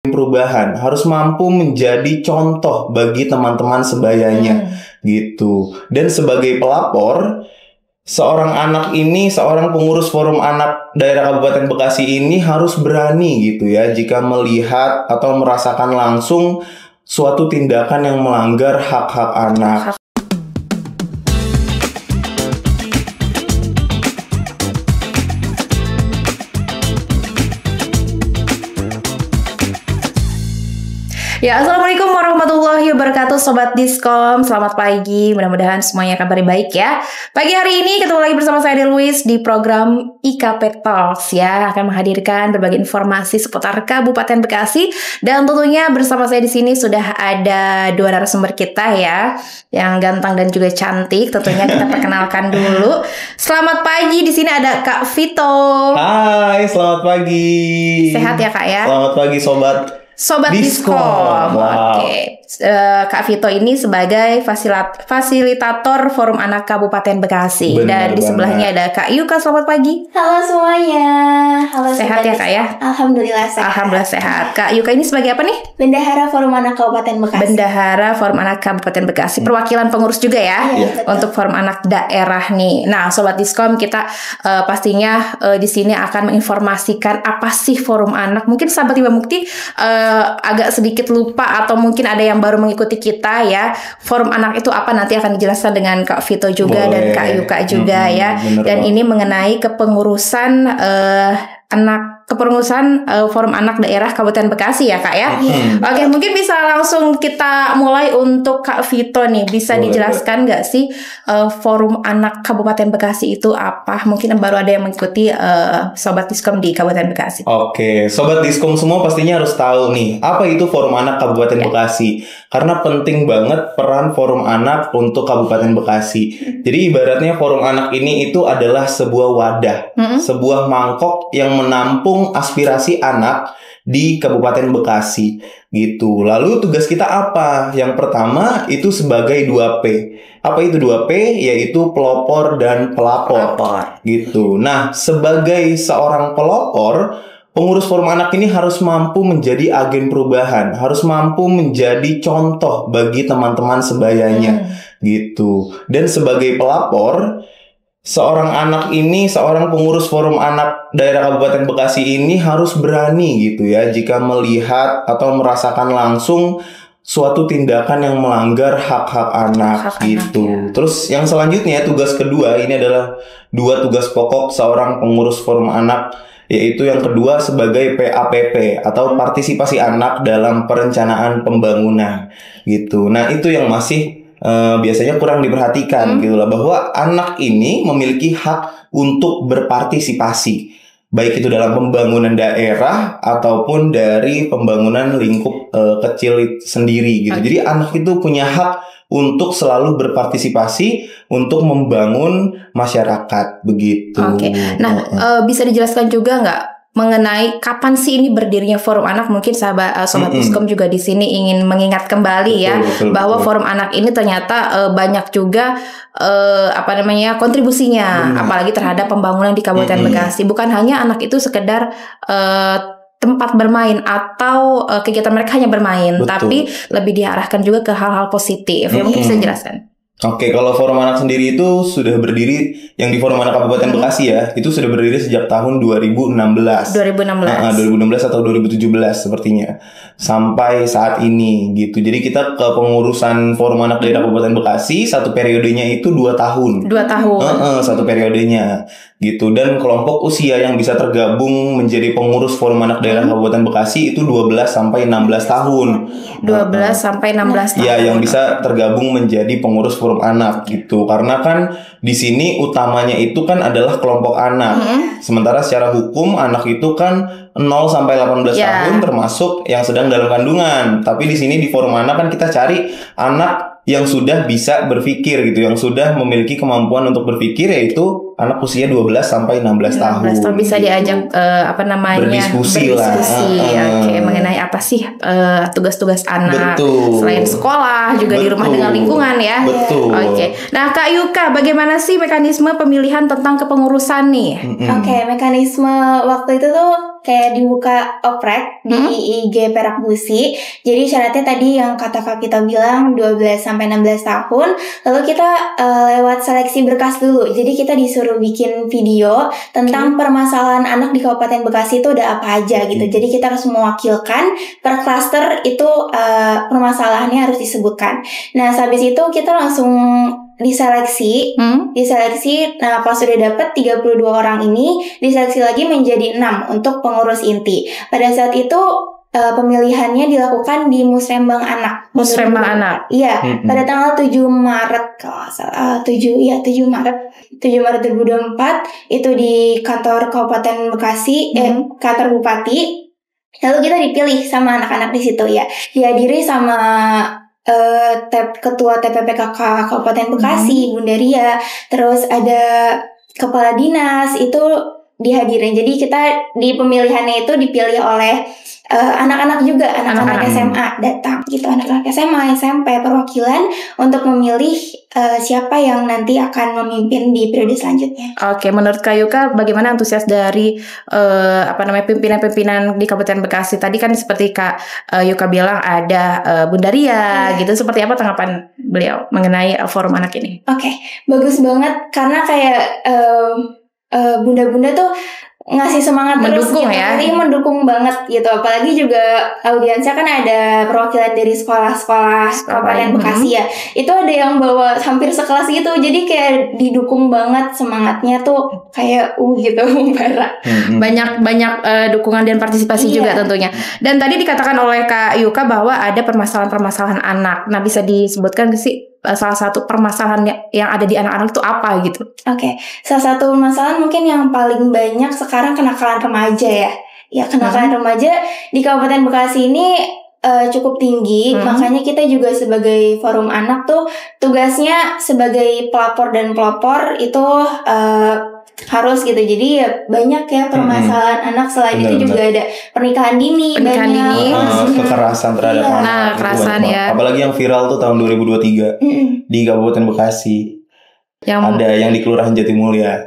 perubahan, harus mampu menjadi contoh bagi teman-teman sebayanya gitu. Dan sebagai pelapor, seorang anak ini, seorang pengurus forum anak daerah Kabupaten Bekasi ini harus berani gitu ya jika melihat atau merasakan langsung suatu tindakan yang melanggar hak-hak anak. Ya, assalamualaikum warahmatullahi wabarakatuh, Sobat Diskom. Selamat pagi, mudah-mudahan semuanya kabar baik ya. Pagi hari ini ketemu lagi bersama saya Deluis di program IKP Talks ya, akan menghadirkan berbagai informasi seputar Kabupaten Bekasi. Dan tentunya bersama saya di sini sudah ada dua narasumber kita ya, yang ganteng dan juga cantik. Tentunya kita perkenalkan dulu. Selamat pagi, di sini ada Kak Vito. Hai, selamat pagi. Sehat ya Kak ya? Selamat pagi Sobat Diskom. Wow. Oke. Kak Vito ini sebagai fasilitator Forum Anak Kabupaten Bekasi. Benar dan di sebelahnya ada Kak Yuka. Selamat pagi. Halo semuanya. Halo Sehat ya Kak ya? Alhamdulillah sehat. Alhamdulillah sehat. Kak Yuka ini sebagai apa nih? Bendahara Forum Anak Kabupaten Bekasi. Bendahara Forum Anak Kabupaten Bekasi. Perwakilan pengurus juga ya, Iya, betul. untuk Forum Anak daerah nih. Nah, Sobat Diskom, kita pastinya di sini akan menginformasikan apa sih Forum Anak. Mungkin sahabat Iba Mukti agak sedikit lupa atau mungkin ada yang baru mengikuti kita ya. Forum Anak itu apa, nanti akan dijelaskan dengan Kak Vito juga. Boleh. Dan Kak Yuka juga ya. Bener Dan banget. ini mengenai kepengurusan kepengurusan Forum Anak Daerah Kabupaten Bekasi ya Kak ya. Oke, mungkin bisa langsung kita mulai untuk Kak Vito nih. Bisa Boleh. dijelaskan nggak sih Forum Anak Kabupaten Bekasi itu apa? Mungkin baru ada yang mengikuti Sobat Diskom di Kabupaten Bekasi. Oke, Sobat Diskom semua pastinya harus tahu nih, apa itu Forum Anak Kabupaten Bekasi. Karena penting banget peran Forum Anak untuk Kabupaten Bekasi. Jadi ibaratnya Forum Anak ini itu adalah sebuah wadah, sebuah mangkok yang menampung aspirasi anak di Kabupaten Bekasi gitu. Lalu tugas kita apa? Yang pertama itu sebagai 2P. Apa itu 2P? Yaitu pelopor dan pelapor. Gitu. Nah, sebagai seorang pelopor, pengurus Forum Anak ini harus mampu menjadi agen perubahan, harus mampu menjadi contoh bagi teman-teman sebayanya gitu. Dan sebagai pelapor, seorang anak ini, seorang pengurus Forum Anak daerah Kabupaten Bekasi ini harus berani gitu ya jika melihat atau merasakan langsung suatu tindakan yang melanggar hak-hak anak Hak-hak gitu. anak, ya. Terus yang selanjutnya, tugas kedua, ini adalah dua tugas pokok seorang pengurus Forum Anak, yaitu yang kedua sebagai PAPP atau partisipasi anak dalam perencanaan pembangunan gitu. Nah, itu yang masih biasanya kurang diperhatikan gitu lah, bahwa anak ini memiliki hak untuk berpartisipasi, baik itu dalam pembangunan daerah ataupun dari pembangunan lingkup kecil sendiri gitu. Jadi anak itu punya hak untuk selalu berpartisipasi untuk membangun masyarakat begitu. Oke. Nah, bisa dijelaskan juga nggak mengenai kapan sih ini berdirinya Forum Anak? Mungkin Sobat Diskom juga di sini ingin mengingat kembali Betul, bahwa betul. Forum Anak ini ternyata banyak juga kontribusinya, apalagi terhadap pembangunan di Kabupaten Bekasi. Bukan hanya anak itu sekedar tempat bermain atau kegiatan mereka hanya bermain, Betul. tapi lebih diarahkan juga ke hal-hal positif. Ya, mungkin bisa dijelaskan. Oke, kalau Forum Anak sendiri itu sudah berdiri, yang di Forum Anak Kabupaten Bekasi ya, itu sudah berdiri sejak tahun 2016. 2016 atau 2017 sepertinya. Sampai saat ini gitu. Jadi kita ke pengurusan Forum Anak Daerah Kabupaten Bekasi, satu periodenya itu 2 tahun. 2 tahun. Satu periodenya gitu. Dan kelompok usia yang bisa tergabung menjadi pengurus Forum Anak Daerah Kabupaten Bekasi itu 12 sampai 16 tahun. 12 sampai 16 tahun. Ya, yang bisa tergabung menjadi pengurus Forum Anak gitu. Karena kan di sini utamanya itu kan adalah kelompok anak. Sementara secara hukum anak itu kan 0 sampai 18 tahun termasuk yang sedang dalam kandungan. Tapi di sini di Forum Anak kan kita cari anak yang sudah bisa berpikir gitu, yang sudah memiliki kemampuan untuk berpikir, yaitu anak usia 12 sampai 16 tahun. 16 tahun bisa gitu. diajak Berdiskusi lah. Oke, mengenai apa sih tugas-tugas anak Betul. selain sekolah juga di rumah Betul. dengan lingkungan ya. Betul. Oke. Nah, Kak Yuka, bagaimana sih mekanisme pemilihan tentang kepengurusan nih? Oke, mekanisme waktu itu tuh kayak dibuka oprek di IG Perak Busi. Jadi syaratnya tadi yang kata Kak kita bilang 12 sampai 16 tahun. Lalu kita lewat seleksi berkas dulu. Jadi kita disuruh bikin video tentang permasalahan anak di Kabupaten Bekasi itu ada apa aja gitu. Jadi kita harus mewakilkan per klaster itu permasalahannya harus disebutkan. Nah, habis itu kita langsung diseleksi. Nah pas sudah dapat 32 orang ini diseleksi lagi menjadi 6 untuk pengurus inti. Pada saat itu pemilihannya dilakukan di Musrembang Anak. Musrembang Anak. Iya, pada tanggal 7 Maret kalau nggak salah. 7 Maret 2024 itu di kantor Kabupaten Bekasi, kantor Bupati. Lalu kita dipilih sama anak-anak di situ ya. Dihadiri sama Ketua TPPKK Kabupaten Bekasi, Bunda Ria, terus ada Kepala Dinas itu dihadirin. Jadi kita di pemilihannya itu dipilih oleh anak-anak juga, anak-anak SMA datang gitu, anak-anak SMA, SMP, perwakilan untuk memilih siapa yang nanti akan memimpin di periode selanjutnya. Oke, menurut Kak Yuka bagaimana antusias dari pimpinan-pimpinan di Kabupaten Bekasi tadi kan seperti Kak Yuka bilang ada Bunda Ria gitu, seperti apa tanggapan beliau mengenai forum anak ini? Oke, bagus banget karena kayak bunda-bunda tuh ngasih semangat mendukung terus gitu. ya. Jadi mendukung banget gitu. Apalagi juga audiensnya kan ada perwakilan dari sekolah-sekolah Kabupaten Bekasi ya. Itu ada yang bawa hampir sekelas gitu. Jadi kayak didukung banget, semangatnya tuh kayak gitu bara. Banyak dukungan dan partisipasi juga tentunya. Dan tadi dikatakan oleh Kak Yuka bahwa ada permasalahan-permasalahan anak. Nah, bisa disebutkan sih salah satu permasalahan yang ada di anak-anak itu apa gitu? Oke, salah satu permasalahan mungkin yang paling banyak sekarang kenakalan remaja ya. Ya, kenakalan remaja di Kabupaten Bekasi ini cukup tinggi. Makanya kita juga sebagai forum anak tuh tugasnya sebagai pelapor dan pelopor itu harus gitu. Jadi ya banyak ya permasalahan anak. Selain itu juga ada pernikahan dini, kekerasan terhadap anak. Nah, kekerasan ya. Apalagi yang viral tuh tahun 2023 di Kabupaten Bekasi. Yang ada yang di Kelurahan Jatimulya.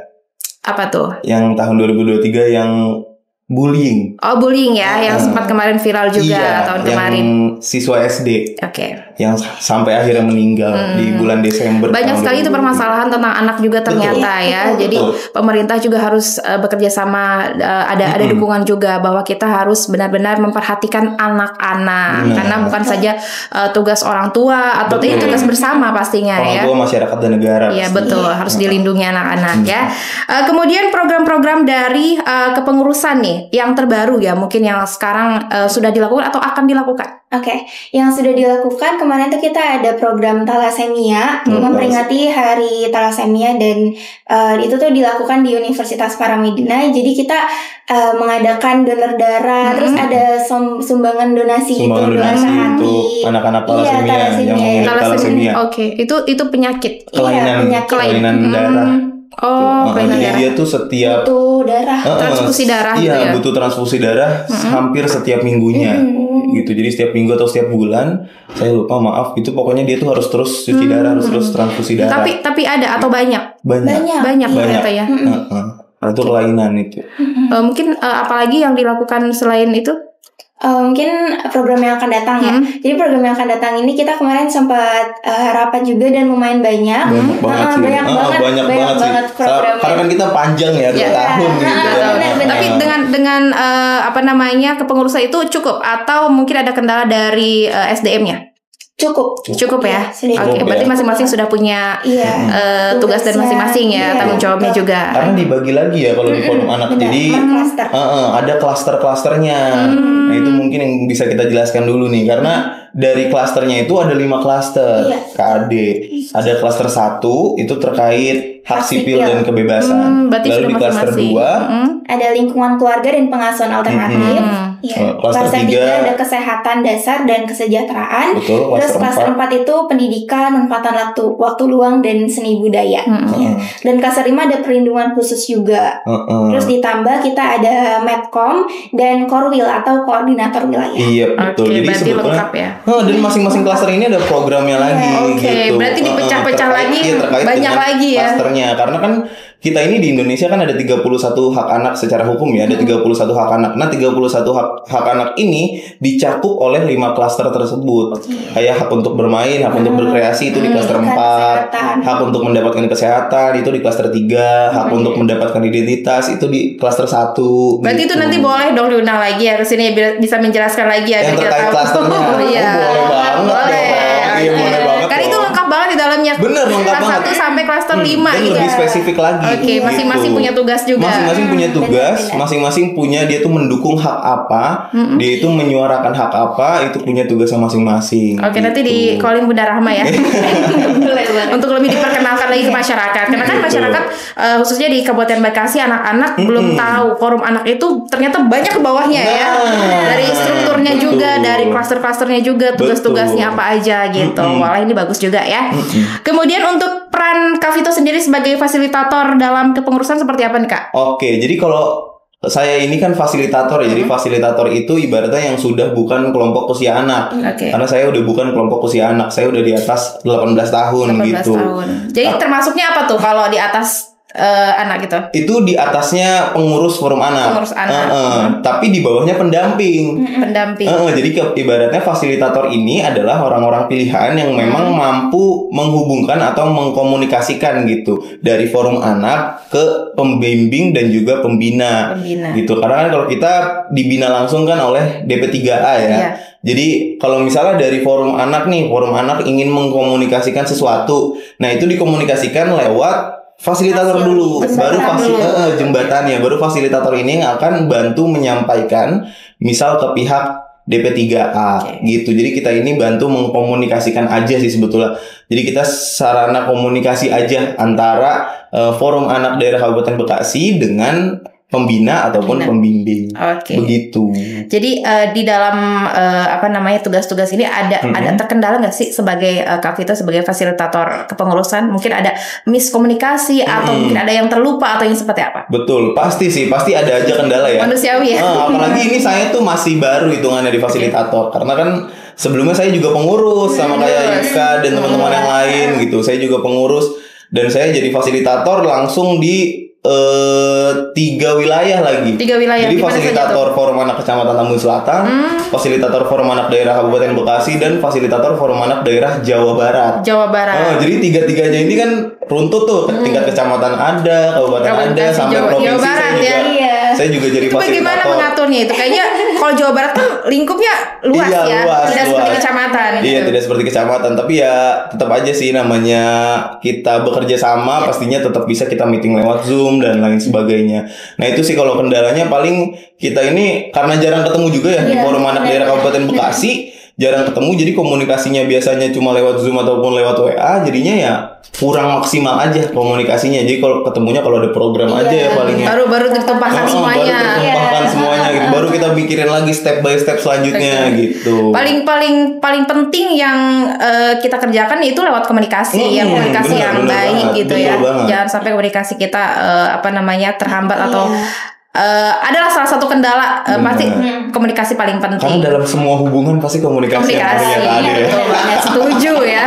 Apa tuh? Yang tahun 2023 yang bullying. Oh, bullying ya, yang sempat kemarin viral juga tahun kemarin. Yang siswa SD. Oke. Yang sampai akhirnya meninggal di bulan Desember. Banyak sekali itu permasalahan tentang anak juga ternyata ya. Jadi pemerintah juga harus bekerja sama, ada dukungan juga bahwa kita harus benar-benar memperhatikan anak-anak karena bukan saja tugas orang tua atau ini tugas bersama pastinya ya. Orang tua, masyarakat dan negara. Iya betul, harus dilindungi anak-anak ya. Kemudian program-program dari kepengurusan nih yang terbaru ya, mungkin yang sekarang sudah dilakukan atau akan dilakukan. Oke, yang sudah dilakukan kemarin tuh kita ada program thalassemia memperingati Hari Thalassemia dan itu tuh dilakukan di Universitas Paramadina. Jadi kita mengadakan donor darah, terus ada sumbangan donasi untuk anak-anak thalassemia yang mengidap thalassemia. Oke, itu penyakit. Kelainan darah. Jadi dia tuh setiap butuh darah, transfusi darah. Iya, butuh transfusi darah hampir setiap minggunya. Gitu. Jadi setiap minggu atau setiap bulan, saya lupa, maaf, itu pokoknya dia tuh harus terus cuci darah, harus terus transfusi darah. Tapi ada atau banyak ternyata ya. Itu kelainan itu. Mungkin apalagi yang dilakukan selain itu? Mungkin program yang akan datang ya. Jadi program yang akan datang ini kita kemarin sempat rapat juga dan lumayan banyak. Banyak banget program. Karena kan kita panjang ya 2 tahun gitu. Tapi dengan kepengurusan itu cukup atau mungkin ada kendala dari SDM-nya? Cukup ya. Oke, berarti masing-masing sudah punya tugas dan masing-masing ya, tanggung jawabnya juga. Karena dibagi lagi ya kalau di forum anak. Jadi ada klaster-klasternya. Nah, itu mungkin yang bisa kita jelaskan dulu nih, karena dari klasternya itu ada 5 klaster. KAD. Ada klaster 1 itu terkait hak sipil dan kebebasan. Berarti Lalu sudah di klaster masing-masing. 2 ada lingkungan keluarga dan pengasuhan alternatif. Ya. Klaster Klaster 3 3 ada kesehatan dasar dan kesejahteraan. betul, Terus klaster klaster 4 itu pendidikan, manfaatan waktu luang dan seni budaya. Ya. Dan klaster 5 ada perlindungan khusus juga. Terus ditambah kita ada Medcom dan Korwil atau koordinator wilayah. Iya betul. Oke, Jadi berarti sebetulnya lengkap ya. dan masing-masing klaster ini ada programnya lagi Oke, gitu. berarti dipecah-pecah Terkait- lagi, terkait banyak dengan lagi ya. Klasternya karena kan kita ini di Indonesia kan ada 31 hak anak secara hukum ya, ada 31 hak anak. Nah, 31 hak anak ini dicakup oleh 5 klaster tersebut. Kayak hak untuk bermain, hak untuk berkreasi itu di klaster 4, Kesehatan. hak untuk mendapatkan kesehatan itu di klaster 3, hak untuk mendapatkan identitas itu di klaster 1. Berarti itu nanti boleh dong diundang lagi ya ke sini biar bisa menjelaskan lagi ya. yang biar kita terkait tahu. klasternya. Iya. Boleh banget Boleh. dong. Iya, boleh banget. Karena itu dong. lengkap banget di dalamnya. Bener, lengkap Kelas banget. 1 sampai klaster 5 Dan gitu. lebih spesifik lagi. Oke, masing-masing gitu. punya tugas juga. Masing-masing punya tugas, benar-benar. masing-masing punya dia tuh mendukung hak apa, dia itu menyuarakan hak apa, itu punya tugasnya masing-masing. Oke, nanti gitu. di callin Bunda Rahma ya. Boleh banget. Untuk lebih diperkenalkan lagi ke masyarakat. Karena kan Betul. masyarakat khususnya di Kabupaten Bekasi anak-anak belum tahu forum anak itu ternyata banyak ke bawahnya ya. Dari strukturnya betul. juga, dari klaster-klasternya juga, tugas-tugasnya apa aja gitu. Walah ini bagus juga ya. Kemudian untuk peran Kak Vito sendiri sebagai fasilitator dalam kepengurusan seperti apa nih Kak? Oke, jadi kalau saya ini kan fasilitator ya. Jadi fasilitator itu ibaratnya yang sudah bukan kelompok usia anak. Oke. Karena saya udah bukan kelompok usia anak, saya udah di atas 18 tahun 18 gitu. tahun. Jadi termasuknya apa tuh kalau di atas anak gitu? Itu di atasnya pengurus forum anak. Pengurus anak. Tapi di bawahnya pendamping. Pendamping. Jadi ibaratnya fasilitator ini adalah orang-orang pilihan yang memang mampu menghubungkan atau mengkomunikasikan gitu dari forum anak ke pembimbing dan juga pembina. Gitu. Karena kan kalau kita dibina langsung kan oleh DP3A ya. Iya. Jadi kalau misalnya dari forum anak nih, forum anak ingin mengkomunikasikan sesuatu. Nah, itu dikomunikasikan lewat fasilitator dulu, baru jembatannya, baru fasilitator ini yang akan bantu menyampaikan misal ke pihak DP3A gitu. Jadi kita ini bantu mengkomunikasikan aja sih sebetulnya. Jadi kita sarana komunikasi aja antara forum anak daerah Kabupaten Bekasi dengan pembina ataupun pembimbing. Oke. Begitu. Jadi di dalam tugas-tugas ini ada terkendala nggak sih sebagai Kak Vito sebagai fasilitator kepengurusan? Mungkin ada miskomunikasi atau mungkin ada yang terlupa atau yang seperti apa? Betul, pasti ada aja kendala ya. Manusiawi ya. Apalagi ini saya tuh masih baru hitungannya di fasilitator karena kan sebelumnya saya juga pengurus sama kayak Yuka dan teman-teman yang lain gitu. Saya juga pengurus dan saya jadi fasilitator langsung di 3 wilayah lagi. 3 wilayah. Jadi fasilitator forum anak Kecamatan Tambun Selatan, fasilitator forum anak daerah Kabupaten Bekasi dan fasilitator forum anak daerah Jawa Barat. Jadi 3-3-nya ini kan runtut tuh, tingkat kecamatan ada, kabupaten ada, sampai provinsi Jawa Barat, saya juga jadi itu fasilitator. bagaimana mengaturnya itu? Kayaknya kalau Jawa Barat kan lingkupnya luas ya, tidak seperti kecamatan. Iya, tidak seperti kecamatan, tapi ya tetap aja sih namanya kita bekerja sama, pastinya tetap bisa kita meeting lewat Zoom dan lain sebagainya. Nah, itu sih kalau kendalanya paling kita ini karena jarang ketemu juga ya di forum anak daerah Kabupaten Bekasi, jarang ketemu jadi komunikasinya biasanya cuma lewat Zoom ataupun lewat WA, jadinya ya kurang maksimal aja komunikasinya. Jadi kalau ketemunya kalau ada program aja ya palingnya. Baru ditumpahkan semuanya. Baru ditumpahkan semuanya gitu. Baru kita mikirin lagi step by step selanjutnya gitu. Paling penting yang kita kerjakan itu lewat komunikasi, komunikasi yang baik banget, gitu ya. Banget. Jangan sampai komunikasi kita terhambat atau adalah salah satu kendala. Pasti komunikasi paling penting. Karena dalam semua hubungan pasti komunikasi yang ada ya. Setuju ya.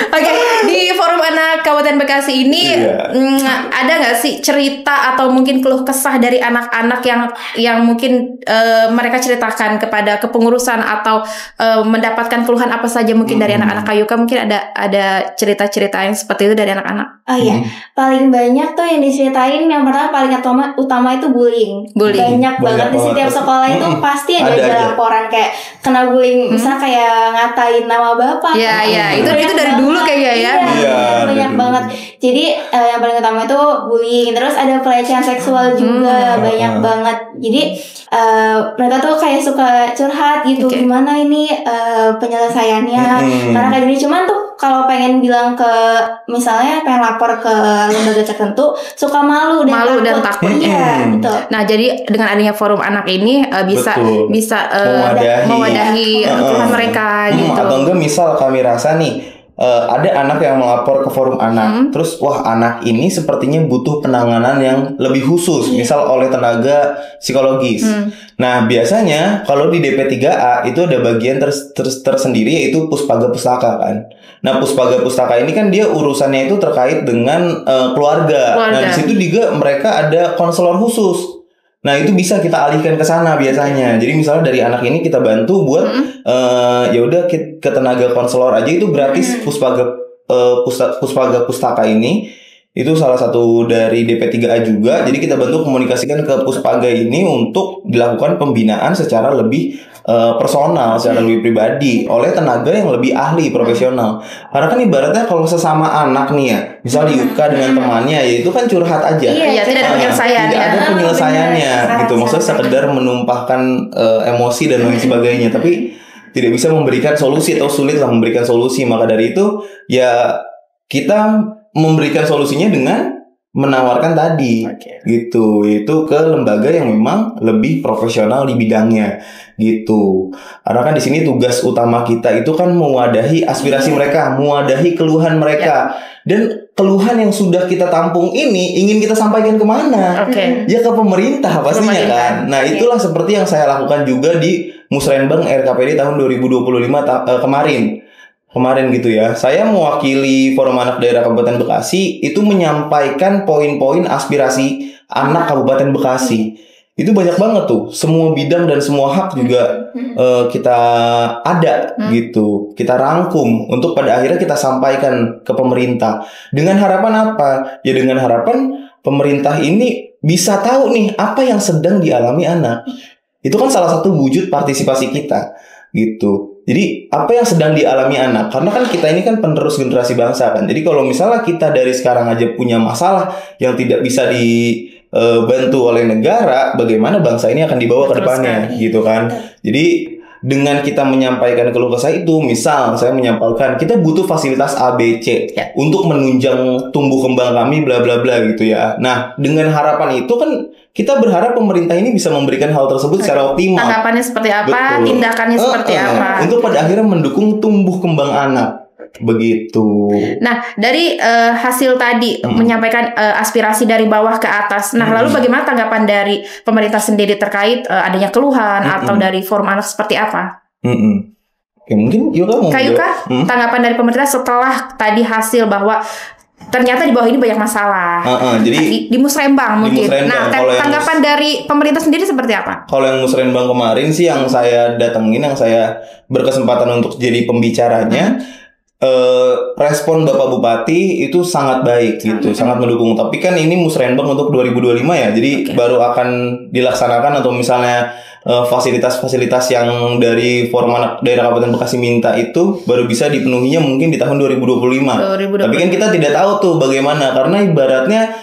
Oke, di forum anak Kabupaten Bekasi ini ada nggak sih cerita atau mungkin keluh kesah dari anak-anak yang mungkin mereka ceritakan kepada kepengurusan atau mendapatkan keluhan apa saja mungkin dari anak-anak Kayuka? Mungkin ada cerita-cerita yang seperti itu dari anak-anak? Oh iya, paling banyak tuh yang diceritain yang pertama paling utama itu bullying. Banyak banget di setiap sekolah itu pasti ada laporan kayak kena bullying, misalnya kayak ngatain nama bapak. Iya, itu dari dulu kayaknya ya. Banyak banget banget. Jadi yang paling utama itu bullying, terus ada pelecehan seksual juga banyak banget. Jadi mereka tuh kayak suka curhat gitu, gimana ini penyelesaiannya, karena kayak gini. Cuman tuh kalau pengen bilang ke, misalnya pengen lapor ke lembaga tertentu, suka malu dan takut. Iya, betul. Nah, jadi dengan adanya forum anak ini bisa mewadahi keluhan mereka gitu. Atau enggak, misal kami rasa nih ada anak yang melapor ke forum anak, terus wah anak ini sepertinya butuh penanganan yang lebih khusus, misal oleh tenaga psikologis. Nah biasanya kalau di DP3A itu ada bagian tersendiri, yaitu Puspaga Pustaka kan. Nah Puspaga Pustaka ini kan dia urusannya itu terkait dengan keluarga. Nah di situ juga mereka ada konselor khusus. Nah itu bisa kita alihkan ke sana biasanya. Jadi misalnya dari anak ini kita bantu buat ya udah ke tenaga konselor aja, itu gratis. Puspaga Pustaka ini itu salah satu dari DP3A juga. Jadi kita bantu komunikasikan ke Puspaga ini untuk dilakukan pembinaan secara lebih personal, secara lebih pribadi oleh tenaga yang lebih ahli, profesional. Karena kan ibaratnya kalau sesama anak nih ya, misal Yuka dengan temannya, ya itu kan curhat aja. Iya, tidak ada penyelesaian. Tidak ada penyelesaiannya gitu. Maksudnya sekedar menumpahkan emosi dan lain sebagainya, tapi tidak bisa memberikan solusi atau sulit lah memberikan solusi. Maka dari itu ya kita memberikan solusinya dengan menawarkan tadi gitu, itu ke lembaga yang memang lebih profesional di bidangnya gitu. Karena kan di sini tugas utama kita itu kan mewadahi aspirasi mereka, mewadahi keluhan mereka. Dan keluhan yang sudah kita tampung ini ingin kita sampaikan kemana? Ya ke pemerintah pastinya kan. Nah itulah seperti yang saya lakukan juga di Musrenbang RKPD tahun 2025 kemarin gitu ya. Saya mewakili Forum Anak Daerah Kabupaten Bekasi itu menyampaikan poin-poin aspirasi anak Kabupaten Bekasi. Itu banyak banget tuh, semua bidang dan semua hak juga kita ada gitu. Kita rangkum untuk pada akhirnya kita sampaikan ke pemerintah. Dengan harapan apa? Ya dengan harapan pemerintah ini bisa tahu nih apa yang sedang dialami anak. Itu kan salah satu wujud partisipasi kita gitu. Jadi apa yang sedang dialami anak, karena kan kita ini kan penerus generasi bangsa kan. Jadi kalau misalnya kita dari sekarang aja punya masalah yang tidak bisa dibantu oleh negara, bagaimana bangsa ini akan dibawa ke depannya gitu kan. Jadi dengan kita menyampaikan keluh kesah itu, misal saya menyampaikan kita butuh fasilitas ABC untuk menunjang tumbuh kembang kami bla bla bla gitu ya. Nah, dengan harapan itu kan kita berharap pemerintah ini bisa memberikan hal tersebut secara optimal. Tanggapannya seperti apa, tindakannya seperti apa. Untuk pada akhirnya mendukung tumbuh kembang anak. Begitu. Nah, dari hasil tadi menyampaikan aspirasi dari bawah ke atas. Nah, lalu bagaimana tanggapan dari pemerintah sendiri terkait adanya keluhan atau dari forum anak seperti apa? Oke, mungkin Yuka mau tanggapan dari pemerintah setelah tadi hasil bahwa ternyata di bawah ini banyak masalah. Jadi di Musrembang mungkin. Musrembang, tanggapan dari pemerintah sendiri seperti apa? Kalau yang Musrembang kemarin sih yang saya datengin, yang saya berkesempatan untuk jadi pembicaranya, respon Bapak Bupati itu sangat baik gitu, sangat mendukung. Tapi kan ini Musrembang untuk 2025 ya, jadi baru akan dilaksanakan atau misalnya fasilitas-fasilitas yang dari Forum Anak Daerah Kabupaten Bekasi minta itu baru bisa dipenuhinya mungkin di tahun 2025. Tapi kan kita tidak tahu tuh bagaimana, karena ibaratnya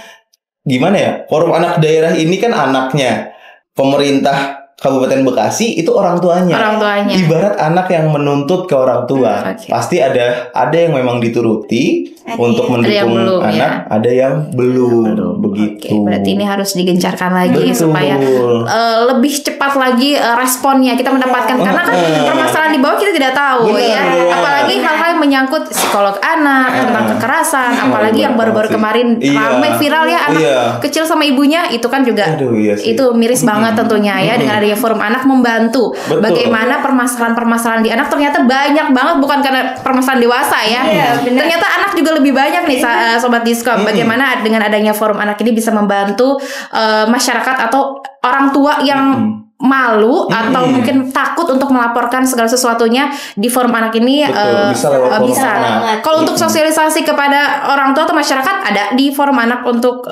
gimana ya, Forum Anak Daerah ini kan anaknya pemerintah Kabupaten Bekasi itu orang tuanya. Ibarat anak yang menuntut ke orang tua. Pasti ada yang memang dituruti untuk mendukung anak, ada yang belum. Begitu. Berarti ini harus digencarkan lagi supaya lebih cepat lagi responnya kita mendapatkan, karena kan permasalahan di bawah kita tidak tahu apalagi hal-hal yang menyangkut psikolog anak, tentang kekerasan, apalagi yang baru-baru kemarin ramai viral ya, anak kecil sama ibunya, itu kan juga itu miris banget tentunya ya. Dengan adanya forum anak membantu bagaimana permasalahan-permasalahan di anak ternyata banyak banget, bukan karena permasalahan dewasa ya. Ternyata anak juga lebih banyak nih Sobat Diskom. Bagaimana dengan adanya forum anak ini bisa membantu masyarakat atau orang tua yang malu atau mungkin takut untuk melaporkan segala sesuatunya di forum anak ini. Bisa. Kalau untuk sosialisasi kepada orang tua atau masyarakat ada di forum anak untuk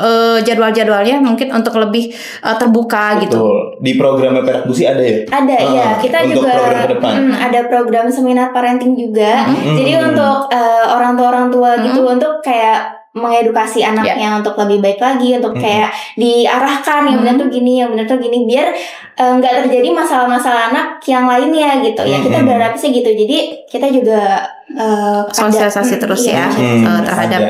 jadwal-jadwalnya mungkin untuk lebih terbuka gitu. Di program Perak Busi ada ya? Ada ya. Kita untuk juga program ke depan. Ada program seminar parenting juga. Jadi untuk orang tua gitu, untuk kayak mengedukasi anaknya untuk lebih baik lagi, untuk kayak diarahkan yang benar tuh gini, yang benar tuh gini, biar nggak terjadi masalah-masalah anak yang lainnya gitu ya. Kita berharap sih gitu. Jadi kita juga sosialisasi terus ya terhadap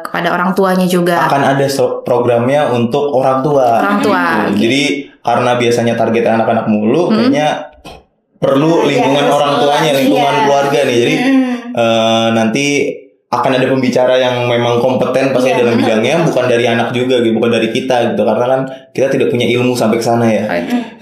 kepada orang tuanya juga. Akan ada programnya untuk orang tua. Orang tua. Gitu. Jadi karena biasanya target anak-anak mulu, kayaknya perlu lingkungan orang tuanya, lingkungan keluarga nih. Jadi nanti akan ada pembicara yang memang kompeten pasti dalam bidangnya, bukan dari anak juga gitu, bukan dari kita gitu, karena kan kita tidak punya ilmu sampai ke sana ya.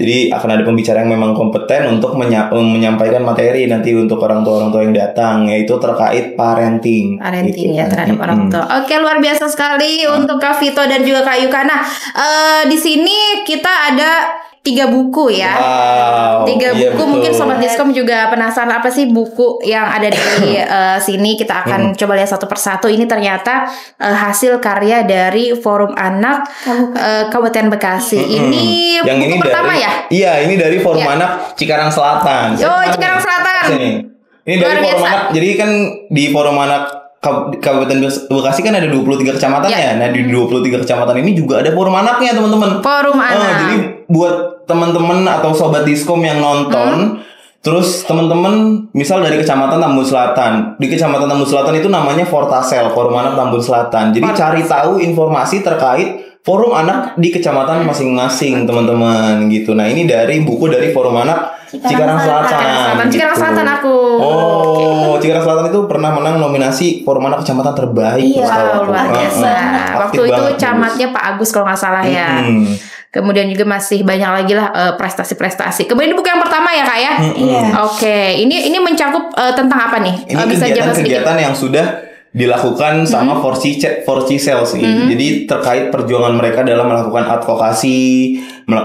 Jadi akan ada pembicara yang memang kompeten untuk menyampaikan materi nanti untuk orang tua yang datang, yaitu terkait parenting gitu. Ya terhadap orang tua. Oke, luar biasa sekali untuk Kak Vito dan juga Kak Yuka. Nah, di sini kita ada 3 buku ya. Wow, 3 buku betul. mungkin Sobat Diskom juga penasaran apa sih buku yang ada di sini. Kita akan coba lihat satu persatu. Ini ternyata hasil karya dari Forum Anak Kabupaten Bekasi. Ini yang buku ini pertama dari, ya? Iya, ini dari Forum Anak Cikarang Selatan. Cikarang Selatan. Sini. Ini dari Forum Anak. Jadi kan di Forum Anak Kabupaten Bekasi kan ada 23 kecamatan ya. Nah, di 23 kecamatan ini juga ada forum anaknya, teman-teman. Forum anak. Jadi buat teman-teman atau Sobat Diskom yang nonton, terus teman-teman misal dari Kecamatan Tambun Selatan. Di Kecamatan Tambun Selatan itu namanya Fortasel, Forum Anak Tambun Selatan. Jadi cari tahu informasi terkait forum anak di kecamatan masing-masing, teman-teman gitu. Nah, ini dari buku dari Forum Anak Cikarang Selatan. Cikarang Selatan aku. Cikarang Selatan itu pernah menang nominasi Forum Anak Kecamatan terbaik. Iya, luar biasa. Waktu itu camatnya Pak Agus kalau nggak salah ya. Kemudian juga masih banyak lagi lah prestasi-prestasi. Kemudian ini buku yang pertama ya Kak ya? Iya. Oke, ini mencakup tentang apa nih? Ini Bisa kegiatan-kegiatan yang sudah dilakukan sama Forci Sales sih. Jadi terkait perjuangan mereka dalam melakukan advokasi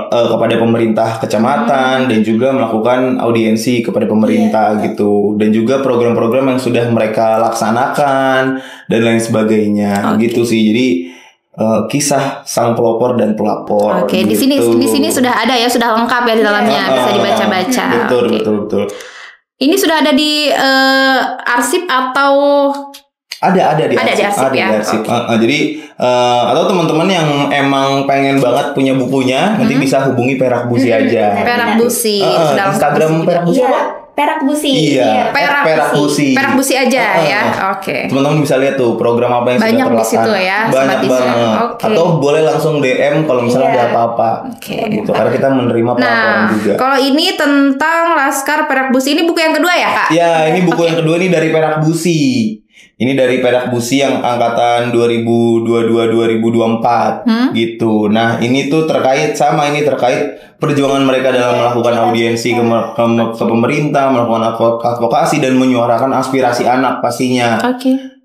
kepada pemerintah kecamatan dan juga melakukan audiensi kepada pemerintah gitu. Dan juga program-program yang sudah mereka laksanakan dan lain sebagainya gitu sih. Jadi kisah sang pelopor dan pelapor. Oke, gitu. di sini sudah ada ya, sudah lengkap ya di dalamnya, bisa dibaca-baca. Betul. Ini sudah ada di arsip atau Ada di arsip ya. Jadi atau teman-teman yang emang pengen banget punya bukunya, nanti bisa hubungi Perak Busi aja. Perak Busi. Instagram Perak Busi apa? Perak Busi. Iya, Perak Busi. Perak Busi aja ya. Oke. Teman-teman bisa lihat tuh program apa yang banyak sudah di situ ya. Banyak banget. Atau boleh langsung DM kalau misalnya ada apa-apa. Gitu. Karena kita menerima pelaporan juga. Kalau ini tentang Laskar Perak Busi, ini buku yang kedua ya Kak? Ya, ini buku yang kedua nih dari Perak Busi. Ini dari Perak Busi yang angkatan 2022-2024 gitu. Nah, ini tuh terkait perjuangan mereka dalam melakukan audiensi ke pemerintah, melakukan advokasi dan menyuarakan aspirasi anak pastinya.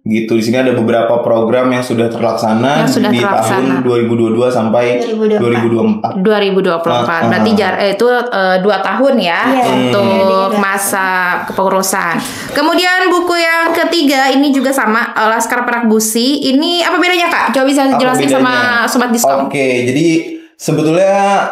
Gitu. Di sini ada beberapa program yang sudah terlaksana di tahun 2022 sampai 2024. 2024. Berarti itu 2 tahun ya untuk masa kepengurusan. Kemudian buku yang ketiga ini juga sama Laskar Perak Busi. Ini apa bedanya Kak? Coba bisa jelasin sama Sobat Diskom. Oke, jadi sebetulnya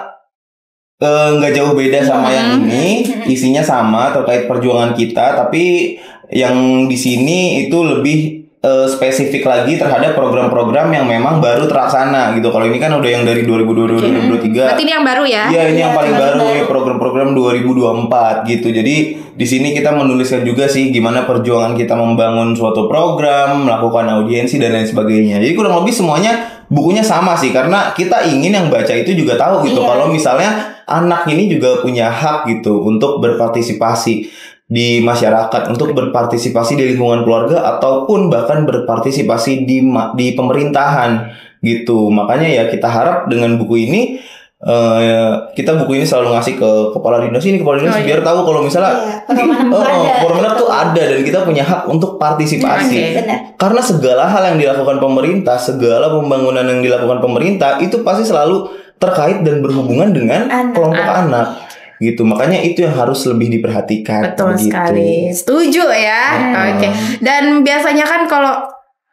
nggak jauh beda sama yang ini. Isinya sama terkait perjuangan kita, tapi yang di sini itu lebih spesifik lagi terhadap program-program yang memang baru terlaksana gitu. Kalau ini kan udah yang dari 2022-2023. Berarti ini yang baru ya? Iya, ini yang paling baru ya, program-program 2024 gitu. Jadi di sini kita menuliskan juga sih gimana perjuangan kita membangun suatu program, melakukan audiensi dan lain sebagainya. Jadi kurang lebih semuanya bukunya sama sih, karena kita ingin yang baca itu juga tahu gitu. Kalau misalnya anak ini juga punya hak gitu untuk berpartisipasi di masyarakat, untuk berpartisipasi di lingkungan keluarga ataupun bahkan berpartisipasi di pemerintahan gitu. Makanya ya kita harap dengan buku ini kita buku ini selalu ngasih ke kepala dinas ini, biar tahu kalau misalnya forum anak tuh ada dan kita punya hak untuk partisipasi. Karena segala hal yang dilakukan pemerintah, segala pembangunan yang dilakukan pemerintah itu pasti selalu terkait dan berhubungan dengan kelompok anak. Gitu, makanya itu yang harus lebih diperhatikan. Betul sekali, setuju ya. Oke. Dan biasanya kan kalau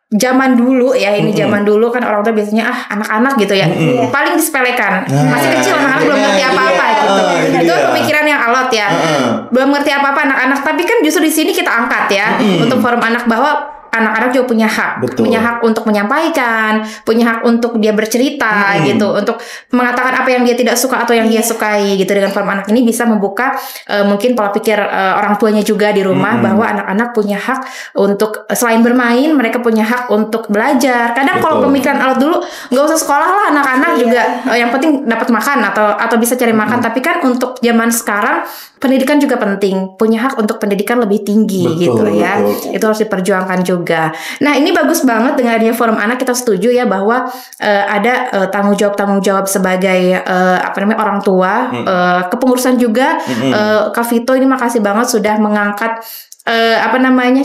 zaman dulu ya, ini zaman dulu kan orang tua biasanya anak-anak gitu ya, paling disepelekan, masih kecil, anak-anak belum ngerti apa-apa gitu. Itu pemikiran yang alot ya, belum ngerti apa-apa anak-anak. Tapi kan justru di sini kita angkat ya untuk forum anak bahwa anak-anak juga punya hak. Betul. Punya hak untuk menyampaikan, punya hak untuk dia bercerita gitu, untuk mengatakan apa yang dia tidak suka atau yang dia sukai gitu. Dengan forum anak ini bisa membuka mungkin pola pikir orang tuanya juga di rumah, bahwa anak-anak punya hak untuk selain bermain, mereka punya hak untuk belajar. Kadang kalau pemikiran alat dulu nggak usah sekolah lah, anak-anak juga yang penting dapat makan atau bisa cari makan. Tapi kan untuk zaman sekarang pendidikan juga penting, punya hak untuk pendidikan lebih tinggi. Gitu ya. Itu harus diperjuangkan juga. Nah, ini bagus banget dengan adanya forum anak, kita setuju ya bahwa ada tanggung jawab sebagai orang tua, kepengurusan juga. Kak Vito ini makasih banget sudah mengangkat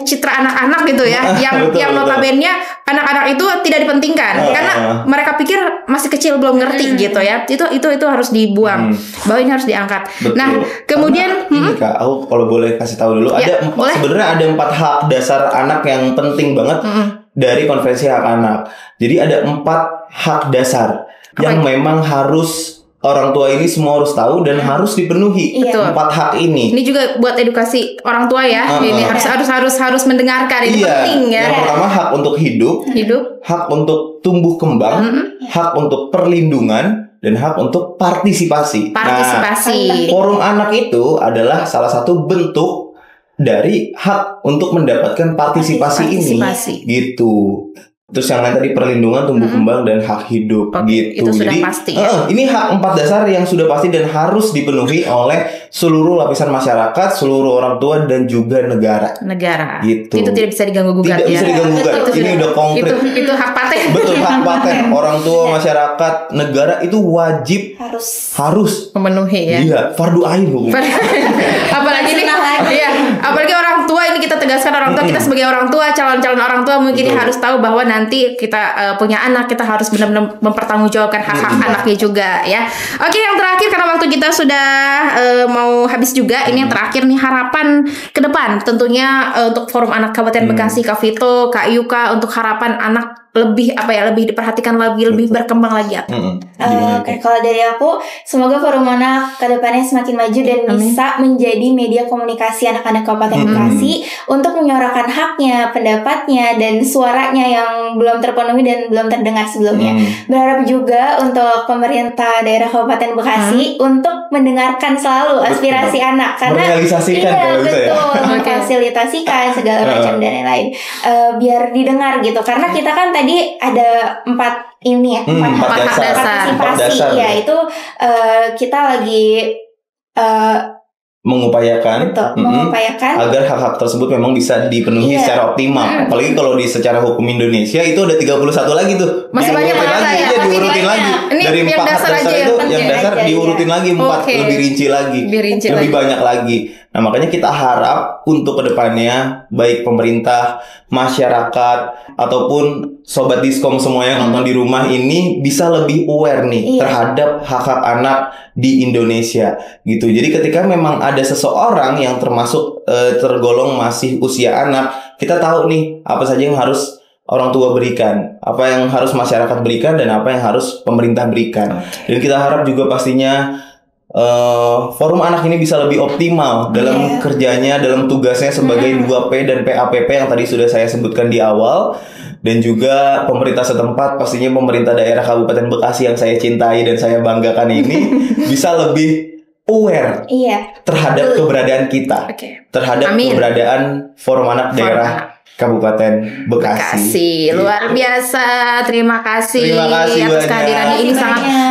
citra anak-anak gitu ya, yang notabene anak-anak itu tidak dipentingkan karena mereka pikir masih kecil belum ngerti gitu ya. Itu harus dibuang, bahwa ini harus diangkat. Betul. Nah, kemudian ini Kak, aku kalau boleh kasih tahu dulu, sebenarnya ada 4 hak dasar anak yang penting banget dari Konvensi Hak Anak. Jadi ada 4 hak dasar yang memang harus orang tua ini semua harus tahu dan harus dipenuhi. 4 hak ini. Ini juga buat edukasi orang tua ya. Ini harus mendengarkan, ini penting ya. Yang pertama, hak untuk hidup, hak untuk tumbuh kembang, hak untuk perlindungan, dan hak untuk partisipasi. Nah, forum anak itu adalah salah satu bentuk dari hak untuk mendapatkan partisipasi ini. Gitu. Terus yang lain tadi perlindungan, tumbuh kembang, dan hak hidup gitu. Itu sudah Jadi pasti ya? Ini hak 4 dasar yang sudah pasti dan harus dipenuhi oleh seluruh lapisan masyarakat, seluruh orang tua, dan juga negara. Gitu. Itu tidak bisa diganggu-gugat ya. Tidak bisa diganggu-gugat. Ini udah konkret. Itu hak paten. Betul, hak paten. Orang tua, masyarakat, negara itu wajib harus memenuhi ya. Iya, fardu ain hukum. Apalagi nih, apalagi orang tua, ini kita tegaskan orang tua, kita sebagai orang tua, calon-calon orang tua mungkin harus tahu bahwa nanti kita punya anak, kita harus benar-benar mempertanggungjawabkan hak-hak anaknya juga ya. Oke, yang terakhir karena waktu kita sudah mau habis juga, ini yang terakhir nih, harapan ke depan tentunya untuk Forum Anak Kabupaten Bekasi, Kak Vito, Kak Yuka, untuk harapan anak lebih diperhatikan lagi, lebih berkembang lagi apa? Oke, kalau dari aku, semoga Forum Anak ke depannya semakin maju dan bisa menjadi media komunikasi anak-anak Kabupaten Bekasi untuk menyuarakan haknya, pendapatnya, dan suaranya yang belum terpenuhi dan belum terdengar sebelumnya. Berharap juga untuk pemerintah daerah Kabupaten Bekasi untuk mendengarkan selalu aspirasi anak, karena merealisasikan memfasilitasikan segala macam dan lain-lain, biar didengar gitu. Karena kita kan tadi ada 4 ini ya, 4 hak partisipasi ya, itu kita lagi mengupayakan agar hak-hak tersebut memang bisa dipenuhi secara optimal. Apalagi kalau secara hukum Indonesia itu ada 31 lagi tuh. Masih banyak lagi ya, diurutin lagi. Dari 4 hak dasar itu yang dasar diurutin lagi 4, lebih rinci lagi. Lebih banyak lagi. Nah, makanya kita harap untuk kedepannya baik pemerintah, masyarakat, ataupun Sobat Diskom semua yang nonton di rumah ini bisa lebih aware nih terhadap hak-hak anak di Indonesia gitu. Jadi ketika memang ada seseorang yang termasuk tergolong masih usia anak, kita tahu nih apa saja yang harus orang tua berikan, apa yang harus masyarakat berikan, dan apa yang harus pemerintah berikan. Dan kita harap juga pastinya Forum Anak ini bisa lebih optimal dalam kerjanya, dalam tugasnya sebagai 2P dan PAPP yang tadi sudah saya sebutkan di awal. Dan juga pemerintah setempat, pastinya pemerintah daerah Kabupaten Bekasi yang saya cintai dan saya banggakan ini bisa lebih aware terhadap keberadaan kita, terhadap keberadaan Forum Anak daerah Kabupaten Bekasi. Luar biasa. Terima kasih atas kehadirannya.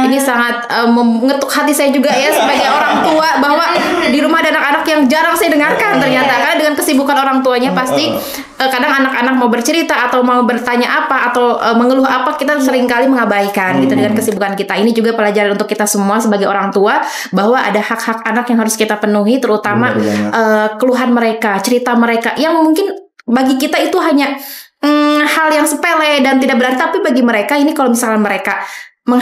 Ini sangat mengetuk hati saya juga ya sebagai orang tua, bahwa di rumah ada anak-anak yang jarang saya dengarkan ternyata, karena dengan kesibukan orang tuanya pasti kadang anak-anak mau bercerita atau mau bertanya apa atau mengeluh apa, kita seringkali mengabaikan gitu dengan kesibukan kita. Ini juga pelajaran untuk kita semua sebagai orang tua, bahwa ada hak-hak anak yang harus kita penuhi, terutama keluhan mereka, cerita mereka yang mungkin bagi kita itu hanya hal yang sepele dan tidak berarti, tapi bagi mereka ini, kalau misalnya mereka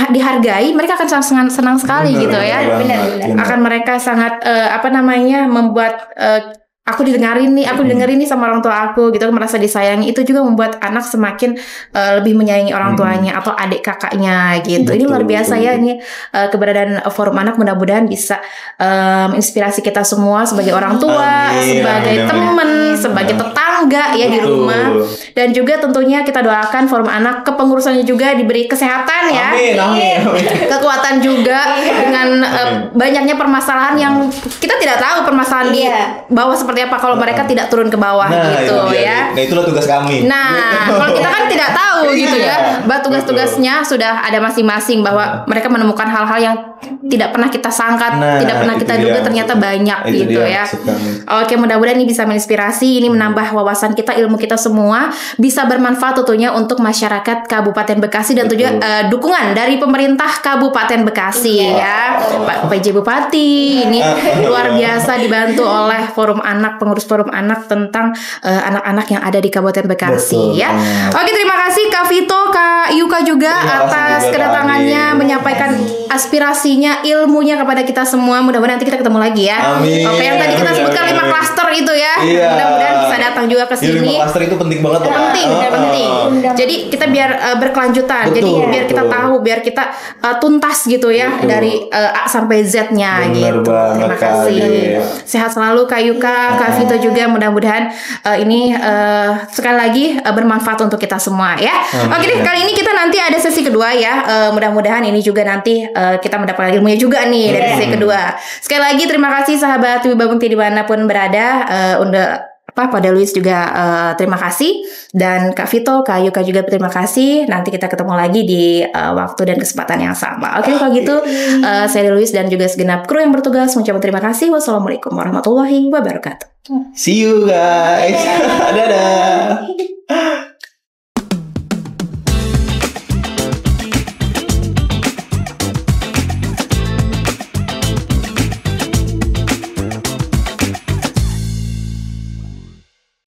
dihargai, mereka akan sangat senang sekali gitu ya. Akan mereka sangat membuat aku didengerin nih sama orang tua aku gitu, merasa disayangi. Itu juga membuat anak semakin lebih menyayangi orang tuanya atau adik kakaknya gitu. Ini luar biasa ya, ini keberadaan Forum Anak mudah-mudahan bisa menginspirasi kita semua sebagai orang tua, sebagai teman, sebagai tetangga, tangga ya di Betul. rumah. Dan juga tentunya kita doakan forum anak kepengurusannya juga diberi kesehatan ya. Amin, amin, amin. Kekuatan juga dengan banyaknya permasalahan yang kita tidak tahu permasalahan di bawah seperti apa kalau mereka tidak turun ke bawah gitu itu dia. ya. Nah, itulah tugas kami. Nah, kalau kita kan tidak tahu gitu ya. Tugas-tugasnya sudah ada masing-masing bahwa mereka menemukan hal-hal yang tidak pernah kita sangka, tidak pernah kita itu duga dia ternyata maksudnya. banyak Itu gitu dia ya. maksud kami. Oke, mudah-mudahan ini bisa menginspirasi, ini menambah wawasan kita, ilmu kita semua bisa bermanfaat tentunya untuk masyarakat Kabupaten Bekasi dan tentunya dukungan dari pemerintah Kabupaten Bekasi ya. Pak PJ Bupati ini luar biasa dibantu oleh forum anak, pengurus forum anak tentang anak-anak yang ada di Kabupaten Bekasi ya. Oke, terima kasih Kak Vito, Kak Yuka juga Terima kasih atas juga, kedatangannya Kak Adi. menyampaikan aspirasinya, ilmunya kepada kita semua. Mudah-mudahan nanti kita ketemu lagi ya. Amin. Oke, yang tadi kita Amin, sebutkan amin, 5 amin. klaster itu ya. Iya. Mudah-mudahan bisa datang juga ke Jadi sini. 5 klaster itu penting banget loh. Penting, penting. Jadi kita biar berkelanjutan. Betul, Jadi biar kita betul. tahu, biar kita tuntas gitu ya Betul. dari A sampai Z-nya Bener gitu. banget, Terima Kak kasih. Ade. Sehat selalu Kak Yuka, Kak Vito juga. Mudah-mudahan ini sekali lagi bermanfaat untuk kita semua ya. Oke deh, kali ini kita nanti ada sesi kedua ya. Mudah-mudahan ini juga nanti kita mendapatkan ilmunya juga nih dari sesi kedua. Sekali lagi terima kasih sahabat Wiba Mukti dimanapun berada. Pada Luis juga terima kasih, dan Kak Vito, Kak Yuka juga terima kasih. Nanti kita ketemu lagi di waktu dan kesempatan yang sama. Oke, kalau gitu saya Luis dan juga segenap kru yang bertugas mengucapkan terima kasih. Wassalamualaikum warahmatullahi wabarakatuh. See you guys. Dadah.